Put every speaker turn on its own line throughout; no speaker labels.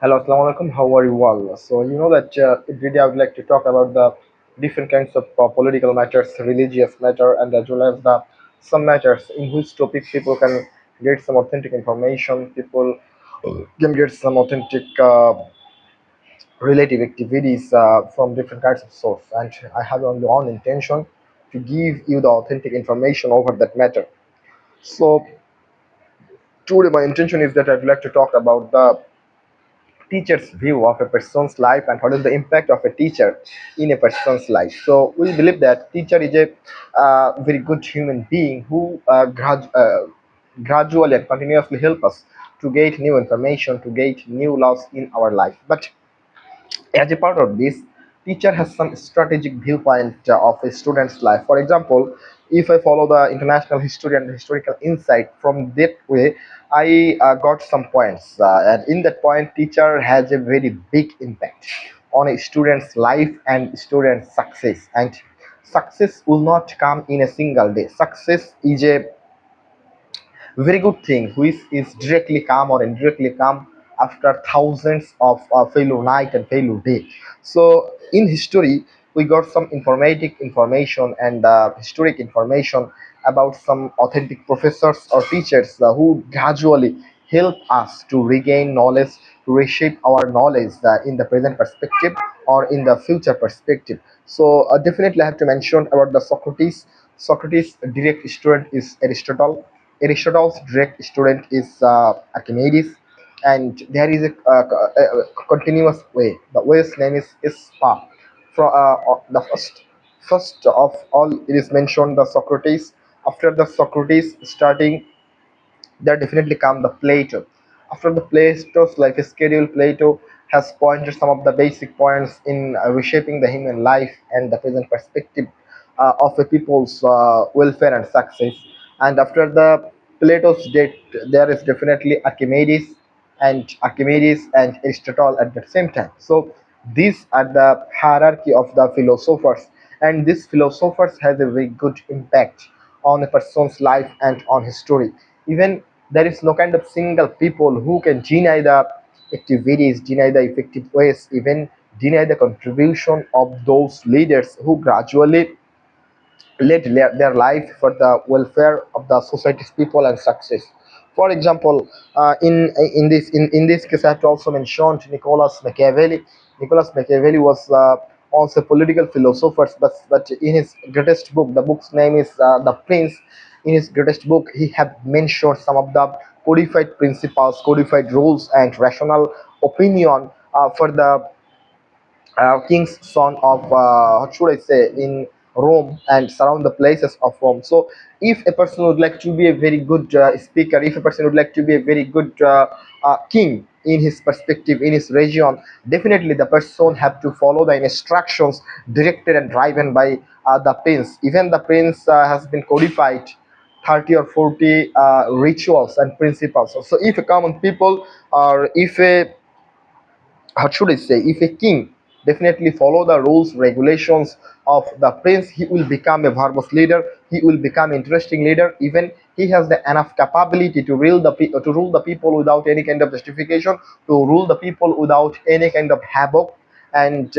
Hello, Assalamu alaikum. How are you all? So, you know that today I would like to talk about the different kinds of political matters, religious matter, and as well as the some matters in which topic people can get some authentic information. People can get some authentic relative activities from different kinds of source. And I have only one intention to give you the authentic information over that matter. So, today my intention is that I'd like to talk about the teacher's view of a person's life and what is the impact of a teacher in a person's life. So we believe that teacher is a very good human being who gradually and continuously help us to get new information, to get new laws in our life. But as a part of this, teacher has some strategic viewpoint of a student's life. For example, if I follow the international history and historical insight from that way, I got some points, and in that point, teacher has a very big impact on a student's life and student's success. And success will not come in a single day. Success is a very good thing which is directly come or indirectly come after thousands of failure night and failure day. So in history we got some informative information and historic information about some authentic professors or teachers who gradually help us to regain knowledge, to reshape our knowledge in the present perspective or in the future perspective. So definitely I have to mention about the Socrates direct student is Aristotle. Aristotle's direct student is Archimedes, and there is a continuous way. The way's name is Spa. From the first of all, it is mentioned the Socrates. After the Socrates starting, there definitely come the Plato. After the Plato's life schedule, Plato has pointed some of the basic points in reshaping the human life and the present perspective of a people's welfare and success. And after the Plato's death, there is definitely Archimedes and Aristotle at the same time. So these are the hierarchy of the philosophers, and these philosophers has a very good impact on a person's life and on his story. Even there is no kind of single people who can deny the activities, deny the effective ways, even deny the contribution of those leaders who gradually led their life for the welfare of the society's people and success. For example, in this case, I have to also mention Nicholas Machiavelli. Nicholas Machiavelli was also a political philosopher, but in his greatest book, the book's name is The Prince. In his greatest book, he have mentioned some of the codified principles, codified rules, and rational opinion for the king's son of what should I say in Rome and surround the places of Rome. So, if a person would like to be a very good speaker, if a person would like to be a very good king in his perspective, in his region, definitely the person have to follow the instructions directed and driven by the prince. Even the prince has been codified 30 or 40 rituals and principles. So if a common people or if a what should I say, if a king definitely follow the rules, regulations of the prince, he will become a verbose leader, he will become interesting leader, even he has the enough capability to rule the people without any kind of justification, to rule the people without any kind of havoc and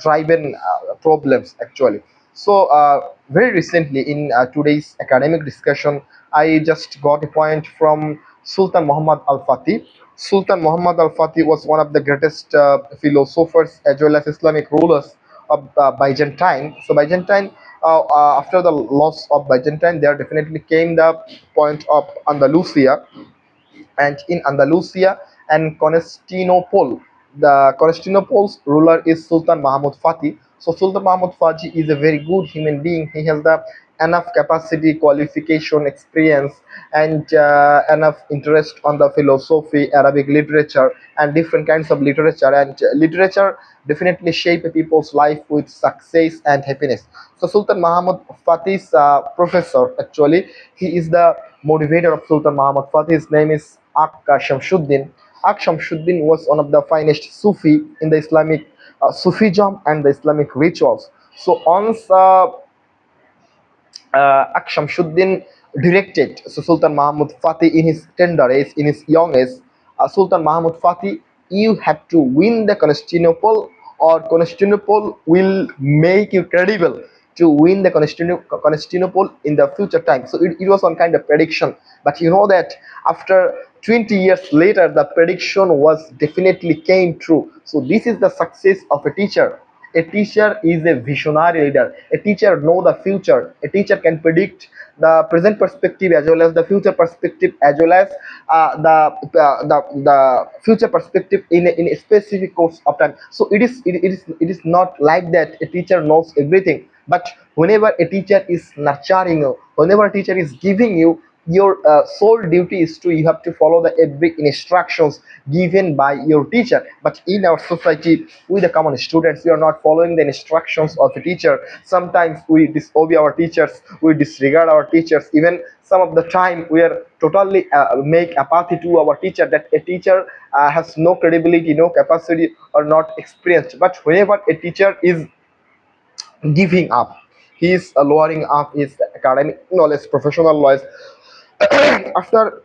driven problems actually. So very recently in today's academic discussion, I just got a point from Sultan Muhammad Al Fatih. Sultan Muhammad Al Fatih was one of the greatest philosophers as well as Islamic rulers of Byzantine. So Byzantine, after the loss of Byzantine, there definitely came the point of Andalusia, and in Andalusia and Constantinople. The Constantinople's ruler is Sultan Mahmud Fatih. So Sultan Mahmud Fatih is a very good human being. He has the enough capacity, qualification, experience, and enough interest on the philosophy, Arabic literature, and different kinds of literature. And literature definitely shape a people's life with success and happiness. So Sultan Mahmud Fatih's professor, actually, he is the motivator of Sultan Muhammad Fatih. His name is Akka Shamsuddin. Ak Shamsuddin was one of the finest Sufi in the Islamic Sufism and the Islamic rituals. So once Ak Shamsuddin directed so Sultan Mahmud Fatih in his tender age, in his young age, Sultan Mahmud Fatih you have to win the Constantinople, or Constantinople will make you credible to win the Constantinople in the future time. So it was one kind of prediction. But you know that after 20 years later, the prediction was definitely came true. So this is the success of a teacher. A teacher is a visionary leader. A teacher know the future. A teacher can predict the present perspective as well as the future perspective, as well as the future perspective in a specific course of time. So it is not like that a teacher knows everything. But whenever a teacher is nurturing you, whenever a teacher is giving you, your sole duty is to you have to follow the every instructions given by your teacher. But in our society, we the common students, we are not following the instructions of a teacher. Sometimes we disobey our teachers, we disregard our teachers. Even some of the time we are totally make apathy to our teacher, that a teacher has no credibility, no capacity, or not experienced. But whenever a teacher is giving up, he is lowering up his academic knowledge, professional knowledge, after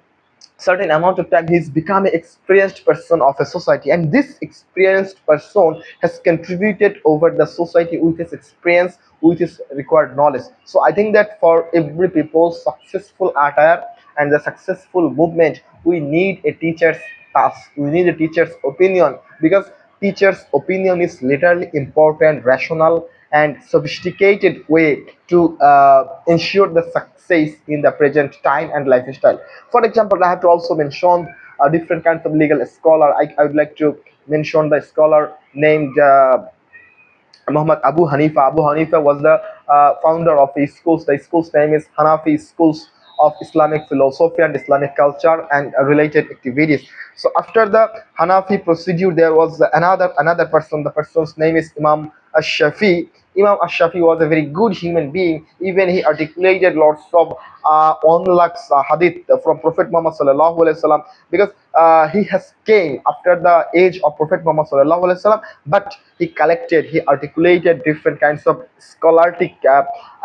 certain amount of time he's become an experienced person of a society, and this experienced person has contributed over the society with his experience, with his required knowledge. So I think that for every people's successful attire and the successful movement, we need a teacher's task, we need a teacher's opinion, because teacher's opinion is literally important, rational, and sophisticated way to ensure the success in the present time and lifestyle. For example, I have to also mention different kinds of legal scholar. I would like to mention the scholar named Muhammad Abu Hanifa. Abu Hanifa was the founder of the schools. The school's name is Hanafi Schools of Islamic Philosophy and Islamic Culture and related activities. So after the Hanafi procedure, there was another person. The person's name is Imam Ash-Shafi. Imam Ash-Shafi was a very good human being. Even he articulated lots of onlux hadith from Prophet Muhammad sallallahu alaihi wasallam, because he has came after the age of Prophet Muhammad sallallahu alaihi wasallam, but he articulated different kinds of scholastic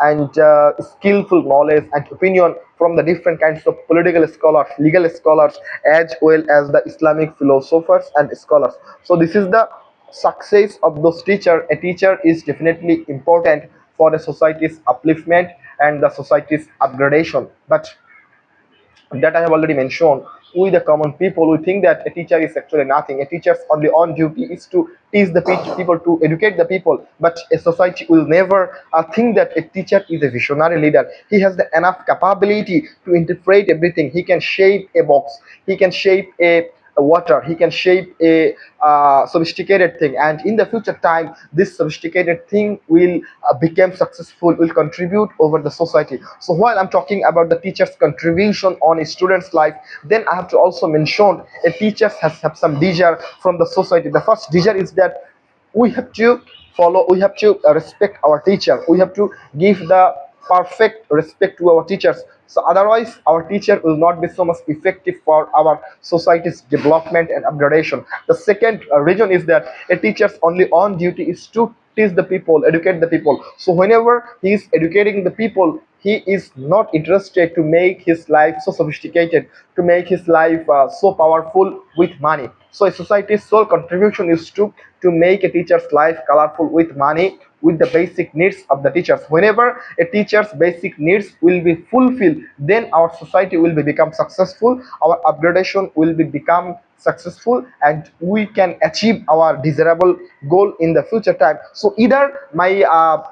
and skillful knowledge and opinion from the different kinds of political scholars, legal scholars, as well as the Islamic philosophers and scholars. So this is the success of those teacher. A teacher is definitely important for the society's upliftment and the society's upgradation. But that I have already mentioned, we the common people, we think that a teacher is actually nothing. A teacher's only on duty is to teach the people, to educate the people. But a society will never think that a teacher is a visionary leader. He has the enough capability to interpret everything. He can shape a box, he can shape a water, he can shape a sophisticated thing, and in the future time this sophisticated thing will become successful, will contribute over the society. So while I'm talking about the teacher's contribution on a student's life, then I have to also mention a teacher has have some desire from the society. The first desire is that we have to we have to respect our teacher, we have to give the perfect respect to our teachers. So otherwise our teacher will not be so much effective for our society's development and upgradation. The second reason is that a teacher's only on duty is to teach the people, educate the people. So whenever he is educating the people, he is not interested to make his life so sophisticated, to make his life so powerful with money. So a society's sole contribution is to make a teacher's life colorful with money, with the basic needs of the teachers. Whenever a teacher's basic needs will be fulfilled, then our society will become successful, our upgradation will become successful, and we can achieve our desirable goal in the future time. So either my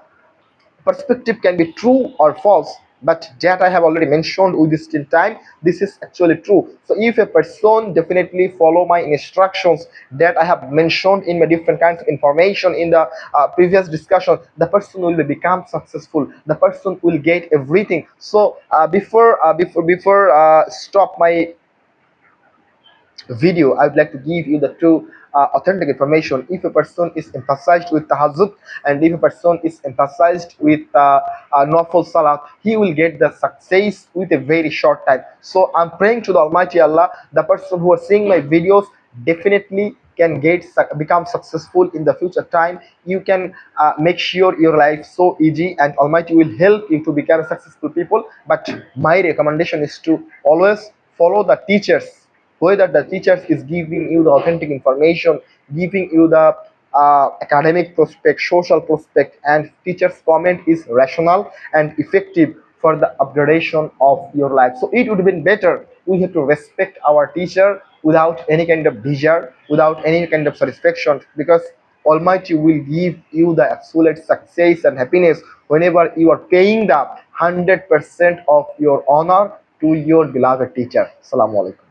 perspective can be true or false, but that I have already mentioned with this till time, this is actually true. So if a person definitely follow my instructions that I have mentioned in my different kinds of information in the previous discussion, the person will become successful, the person will get everything. So before stop my video, I would like to give you the two authentic information. If a person is emphasized with tahajjud, and if a person is emphasized with nafil salat, he will get the success with a very short time. So I'm praying to the Almighty Allah, the person who are seeing my videos definitely can become successful in the future time. You can make sure your life so easy, and Almighty will help you to become a successful people. But my recommendation is to always follow the teachers, whether the teachers is giving you the authentic information, giving you the academic prospect, social prospect, and teachers comment is rational and effective for the upgradation of your life. So it would have been better we have to respect our teacher without any kind of desire, without any kind of satisfaction, because Almighty will give you the absolute success and happiness whenever you are paying the 100% of your honor to your beloved teacher. Assalamu alaikum.